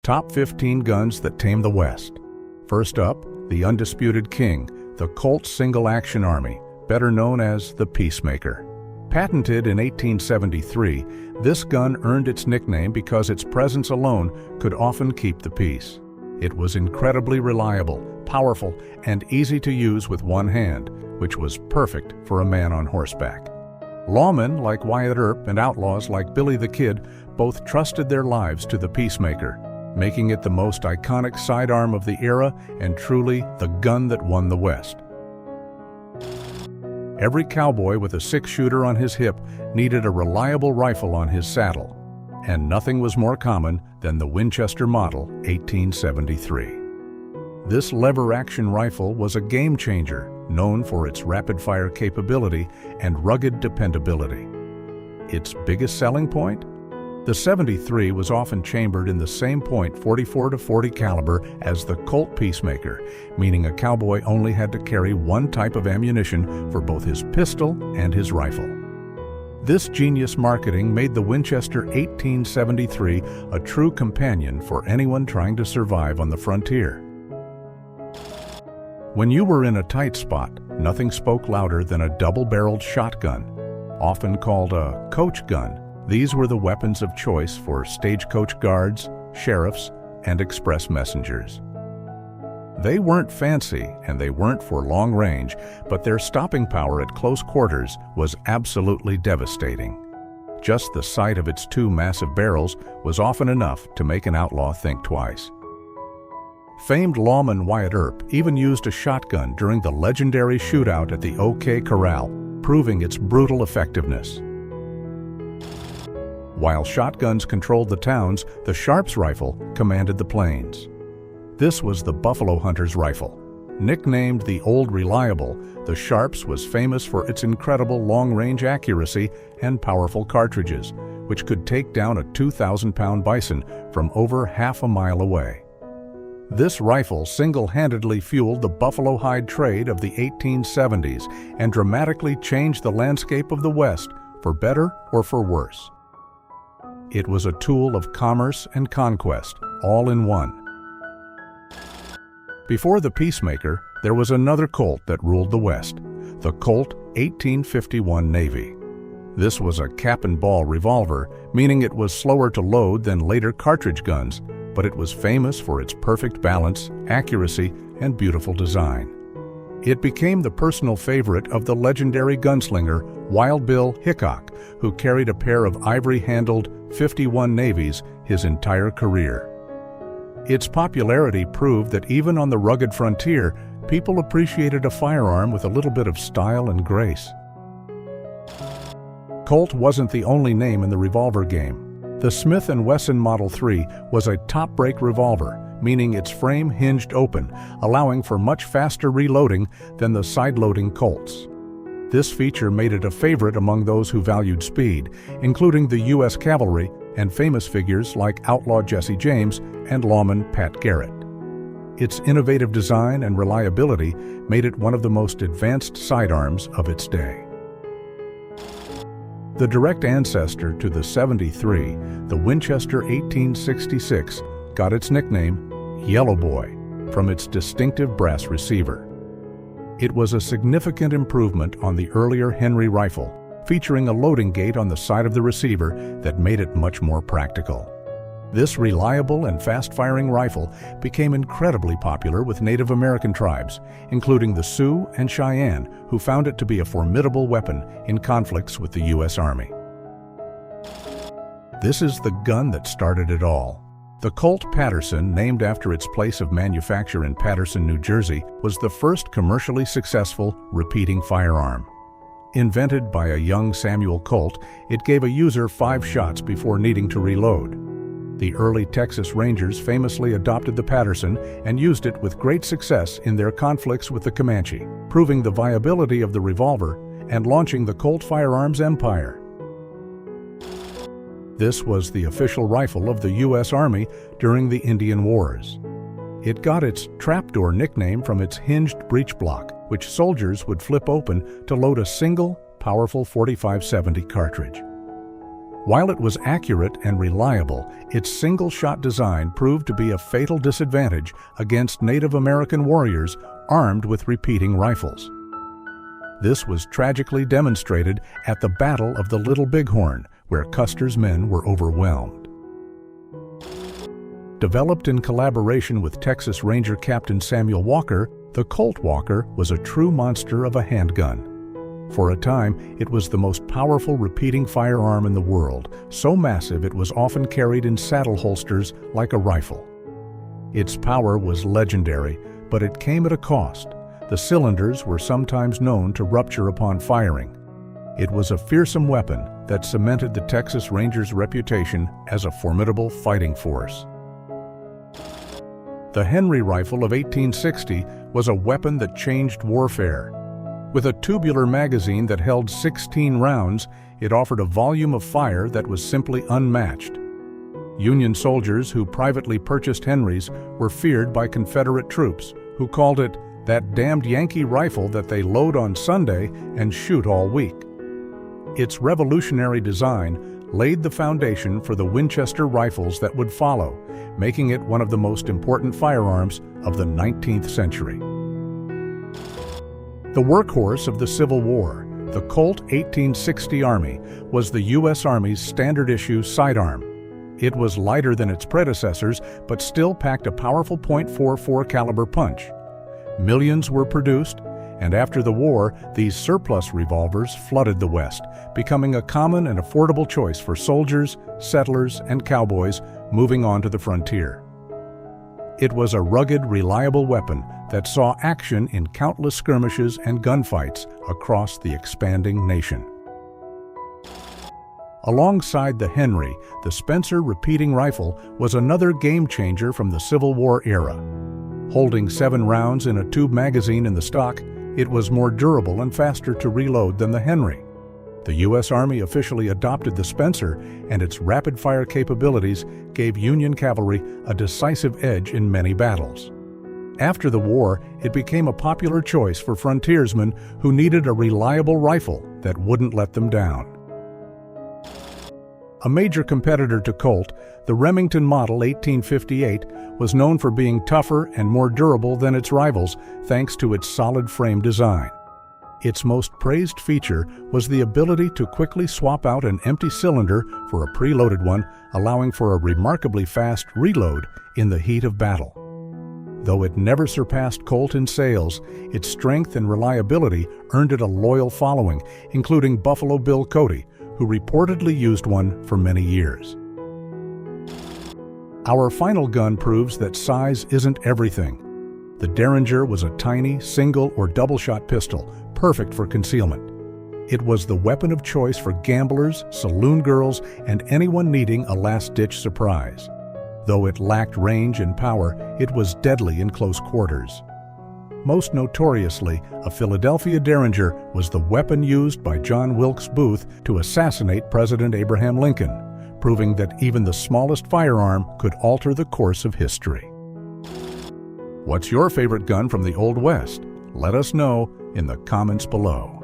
Top 15 guns that tame the West. First up, the undisputed king, the Colt Single-Action Army, better known as the Peacemaker. Patented in 1873, this gun earned its nickname because its presence alone could often keep the peace. It was incredibly reliable, powerful, and easy to use with one hand, which was perfect for a man on horseback. Lawmen like Wyatt Earp and outlaws like Billy the Kid both trusted their lives to the Peacemaker, making it the most iconic sidearm of the era and truly the gun that won the West. Every cowboy with a six-shooter on his hip needed a reliable rifle on his saddle, and nothing was more common than the Winchester Model 1873. This lever-action rifle was a game-changer, known for its rapid-fire capability and rugged dependability. Its biggest selling point? The 73 was often chambered in the same .44 to .40 caliber as the Colt Peacemaker, meaning a cowboy only had to carry one type of ammunition for both his pistol and his rifle. This genius marketing made the Winchester 1873 a true companion for anyone trying to survive on the frontier. When you were in a tight spot, nothing spoke louder than a double-barreled shotgun, often called a coach gun. These were the weapons of choice for stagecoach guards, sheriffs, and express messengers. They weren't fancy and they weren't for long range, but their stopping power at close quarters was absolutely devastating. Just the sight of its two massive barrels was often enough to make an outlaw think twice. Famed lawman Wyatt Earp even used a shotgun during the legendary shootout at the OK Corral, proving its brutal effectiveness. While shotguns controlled the towns, the Sharps rifle commanded the plains. This was the buffalo hunter's rifle. Nicknamed the Old Reliable, the Sharps was famous for its incredible long-range accuracy and powerful cartridges, which could take down a 2,000-pound bison from over half a mile away. This rifle single-handedly fueled the buffalo hide trade of the 1870s and dramatically changed the landscape of the West, for better or for worse. It was a tool of commerce and conquest, all in one. Before the Peacemaker, there was another Colt that ruled the West, the Colt 1851 Navy. This was a cap-and-ball revolver, meaning it was slower to load than later cartridge guns, but it was famous for its perfect balance, accuracy, and beautiful design. It became the personal favorite of the legendary gunslinger Wild Bill Hickok, who carried a pair of ivory-handled 51 Navies his entire career. Its popularity proved that even on the rugged frontier, people appreciated a firearm with a little bit of style and grace. Colt wasn't the only name in the revolver game. The Smith & Wesson Model 3 was a top-break revolver, meaning its frame hinged open, allowing for much faster reloading than the side-loading Colts. This feature made it a favorite among those who valued speed, including the U.S. Cavalry and famous figures like outlaw Jesse James and lawman Pat Garrett. Its innovative design and reliability made it one of the most advanced sidearms of its day. The direct ancestor to the 73, the Winchester 1866, got its nickname Yellow Boy from its distinctive brass receiver. It was a significant improvement on the earlier Henry rifle, featuring a loading gate on the side of the receiver that made it much more practical. This reliable and fast-firing rifle became incredibly popular with Native American tribes, including the Sioux and Cheyenne, who found it to be a formidable weapon in conflicts with the U.S. Army. This is the gun that started it all. The Colt Patterson, named after its place of manufacture in Paterson, New Jersey, was the first commercially successful repeating firearm. Invented by a young Samuel Colt, it gave a user 5 shots before needing to reload. The early Texas Rangers famously adopted the Patterson and used it with great success in their conflicts with the Comanche, proving the viability of the revolver and launching the Colt firearms empire. This was the official rifle of the U.S. Army during the Indian Wars. It got its trapdoor nickname from its hinged breech block, which soldiers would flip open to load a single, powerful .45-70 cartridge. While it was accurate and reliable, its single-shot design proved to be a fatal disadvantage against Native American warriors armed with repeating rifles. This was tragically demonstrated at the Battle of the Little Bighorn, where Custer's men were overwhelmed. Developed in collaboration with Texas Ranger Captain Samuel Walker, the Colt Walker was a true monster of a handgun. For a time, it was the most powerful repeating firearm in the world, so massive it was often carried in saddle holsters like a rifle. Its power was legendary, but it came at a cost. The cylinders were sometimes known to rupture upon firing. It was a fearsome weapon that cemented the Texas Rangers' reputation as a formidable fighting force. The Henry rifle of 1860 was a weapon that changed warfare. With a tubular magazine that held 16 rounds, it offered a volume of fire that was simply unmatched. Union soldiers who privately purchased Henrys were feared by Confederate troops, who called it that damned Yankee rifle that they load on Sunday and shoot all week. Its revolutionary design laid the foundation for the Winchester rifles that would follow, making it one of the most important firearms of the 19th century. The workhorse of the Civil War, the Colt 1860 Army, was the U.S. Army's standard-issue sidearm. It was lighter than its predecessors, but still packed a powerful .44 caliber punch. Millions were produced, and after the war, these surplus revolvers flooded the West, becoming a common and affordable choice for soldiers, settlers, and cowboys moving on to the frontier. It was a rugged, reliable weapon that saw action in countless skirmishes and gunfights across the expanding nation. Alongside the Henry, the Spencer repeating rifle was another game-changer from the Civil War era. Holding 7 rounds in a tube magazine in the stock, it was more durable and faster to reload than the Henry. The U.S. Army officially adopted the Spencer, and its rapid-fire capabilities gave Union cavalry a decisive edge in many battles. After the war, it became a popular choice for frontiersmen who needed a reliable rifle that wouldn't let them down. A major competitor to Colt, the Remington Model 1858 was known for being tougher and more durable than its rivals thanks to its solid frame design. Its most praised feature was the ability to quickly swap out an empty cylinder for a preloaded one, allowing for a remarkably fast reload in the heat of battle. Though it never surpassed Colt in sales, its strength and reliability earned it a loyal following, including Buffalo Bill Cody, who reportedly used one for many years. Our final gun proves that size isn't everything. The Derringer was a tiny, single or double-shot pistol, perfect for concealment. It was the weapon of choice for gamblers, saloon girls, and anyone needing a last-ditch surprise. Though it lacked range and power, it was deadly in close quarters. Most notoriously, a Philadelphia Derringer was the weapon used by John Wilkes Booth to assassinate President Abraham Lincoln, proving that even the smallest firearm could alter the course of history. What's your favorite gun from the Old West? Let us know in the comments below.